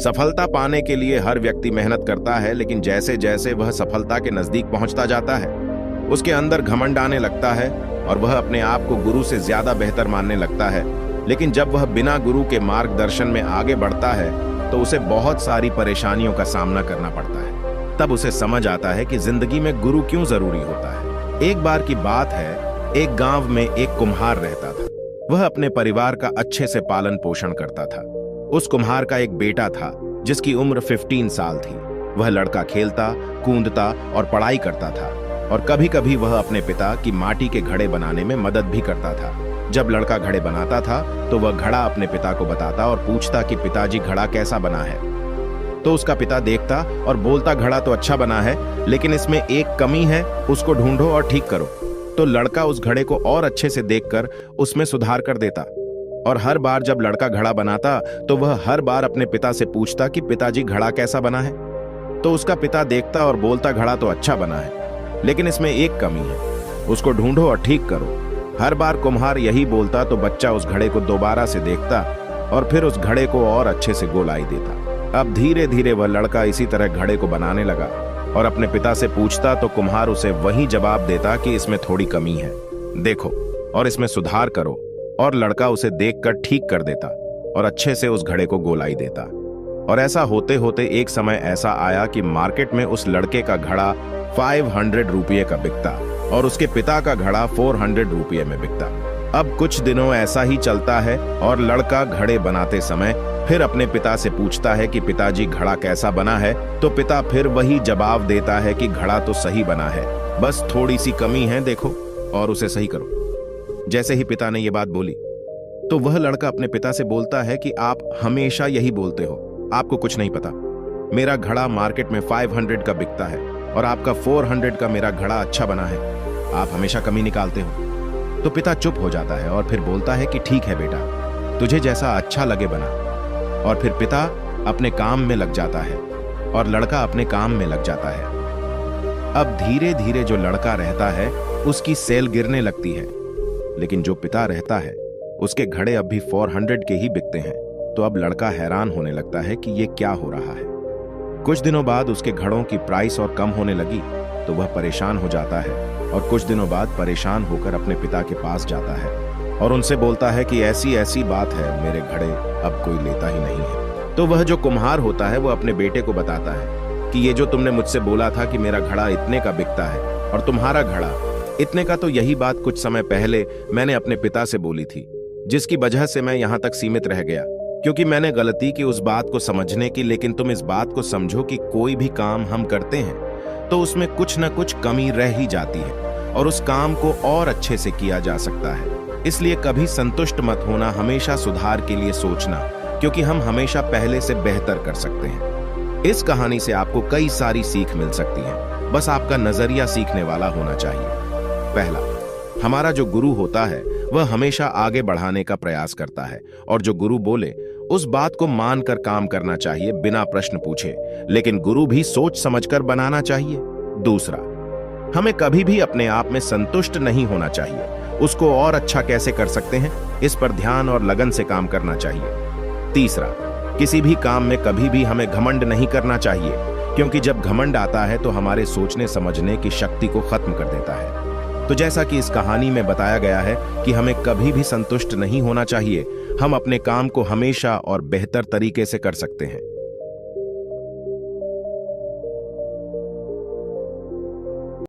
सफलता पाने के लिए हर व्यक्ति मेहनत करता है, लेकिन जैसे जैसे वह सफलता के नजदीक पहुंचता जाता है, उसके अंदर घमंड आने लगता है और वह अपने आप को गुरु से ज्यादा बेहतर मानने लगता है। लेकिन जब वह बिना गुरु के मार्गदर्शन में आगे बढ़ता है तो उसे बहुत सारी परेशानियों का सामना करना पड़ता है। तब उसे समझ आता है कि जिंदगी में गुरु क्यों जरूरी होता है। एक बार की बात है, एक गांव में एक कुम्हार रहता था। वह अपने परिवार का अच्छे से पालन पोषण करता था। उस कुम्हार का एक बेटा था जिसकी उम्र 15 साल थी। वह लड़का खेलता, कूदता और पढ़ाई करता था और कभी कभी वह अपने पिता की माटी के घड़े बनाने में मदद भी करता था। जब लड़का घड़े बनाता था तो वह घड़ा अपने पिता को बताता और पूछता कि पिताजी घड़ा कैसा बना है। तो उसका पिता देखता और बोलता, घड़ा तो अच्छा बना है, लेकिन इसमें एक कमी है, उसको ढूंढो और ठीक करो। तो लड़का उस घड़े को और अच्छे से देखकर उसमें सुधार कर देता और हर बार जब लड़का घड़ा बनाता तो वह हर बार अपने पिता से पूछता कि पिताजी घड़ा कैसा बना है। तो उसका पिता देखता और बोलता, घड़ा तो अच्छा बना है, लेकिन इसमें एक कमी है, उसको ढूंढो और ठीक करो। हर बार कुम्हार यही बोलता तो बच्चा उस घड़े को दोबारा से देखता और फिर उस घड़े को और अच्छे से गोलाई देता। अब धीरे धीरे वह लड़का इसी तरह घड़े को बनाने लगा और अपने पिता से पूछता तो कुम्हार उसे वही जवाब देता कि इसमें थोड़ी कमी है, देखो और इसमें सुधार करो। और लड़का उसे देखकर ठीक कर देता और अच्छे से उस घड़े को गोलाई देता। और ऐसा होते होते एक समय ऐसा आया कि मार्केट में उस लड़के का घड़ा 500 रुपये का बिकता और उसके पिता का घड़ा 400 रुपये में बिकता। अब कुछ दिनों ऐसा ही चलता है और लड़का घड़े बनाते समय फिर अपने पिता से पूछता है कि पिताजी घड़ा कैसा बना है। तो पिता फिर वही जवाब देता है कि घड़ा तो सही बना है, बस थोड़ी सी कमी है, देखो और उसे सही करो। जैसे ही पिता ने यह बात बोली तो वह लड़का अपने पिता से बोलता है कि आप हमेशा यही बोलते हो, आपको कुछ नहीं पता। मेरा घड़ा मार्केट में 500 का बिकता है और आपका 400 का मेरा घड़ा अच्छा बना है, आप हमेशा कमी निकालते हो। तो पिता चुप हो जाता है और फिर बोलता है कि ठीक है बेटा, तुझे जैसा अच्छा लगे बना। और फिर पिता अपने काम में लग जाता है और लड़का अपने काम में लग जाता है। अब धीरे धीरे जो लड़का रहता है उसकी सेल गिरने लगती है, लेकिन जो पिता रहता है उसके घड़े अब भी 400 के ही बिकते हैं। तो अब लड़का हैरान होने लगता है कि ये क्या हो रहा है। कुछ दिनों बाद उसके घड़ों की प्राइस और कम होने लगी तो वह परेशान हो जाता है और कुछ दिनों बाद परेशान होकर अपने पिता के पास जाता है और उनसे बोलता है कि ऐसी ऐसी बात है, मेरे घड़े अब कोई लेता ही नहीं है। तो वह जो कुम्हार होता है वो अपने बेटे को बताता है कि ये जो तुमने मुझसे बोला था कि मेरा घड़ा इतने का बिकता है और तुम्हारा घड़ा इतने का, तो यही बात कुछ समय पहले मैंने अपने पिता से बोली थी, जिसकी वजह से मैं यहाँ तक सीमित रह गया, क्योंकि मैंने गलती की उस बात को समझने की। लेकिन तुम इस बात को समझो कि कोई भी काम हम करते हैं तो उसमें कुछ न कुछ कमी रह ही जाती है और उस काम को और अच्छे से किया जा सकता है। इसलिए कभी संतुष्ट मत होना, हमेशा सुधार के लिए सोचना, क्योंकि हम हमेशा पहले से बेहतर कर सकते हैं। इस कहानी से आपको कई सारी सीख मिल सकती है, बस आपका नजरिया सीखने वाला होना चाहिए। पहला, हमारा जो गुरु होता है वह हमेशा आगे बढ़ाने का प्रयास करता है और जो गुरु बोले उस बात को मानकर काम करना चाहिए बिना प्रश्न पूछे, लेकिन गुरु भी सोच समझकर बनाना चाहिए। दूसरा, हमें कभी भी अपने आप में संतुष्ट नहीं होना चाहिए, उसको और अच्छा कैसे कर सकते हैं इस पर ध्यान और लगन से काम करना चाहिए। तीसरा, किसी भी काम में कभी भी हमें घमंड नहीं करना चाहिए, क्योंकि जब घमंड आता है तो हमारे सोचने समझने की शक्ति को खत्म कर देता है। तो जैसा कि इस कहानी में बताया गया है कि हमें कभी भी संतुष्ट नहीं होना चाहिए, हम अपने काम को हमेशा और बेहतर तरीके से कर सकते हैं।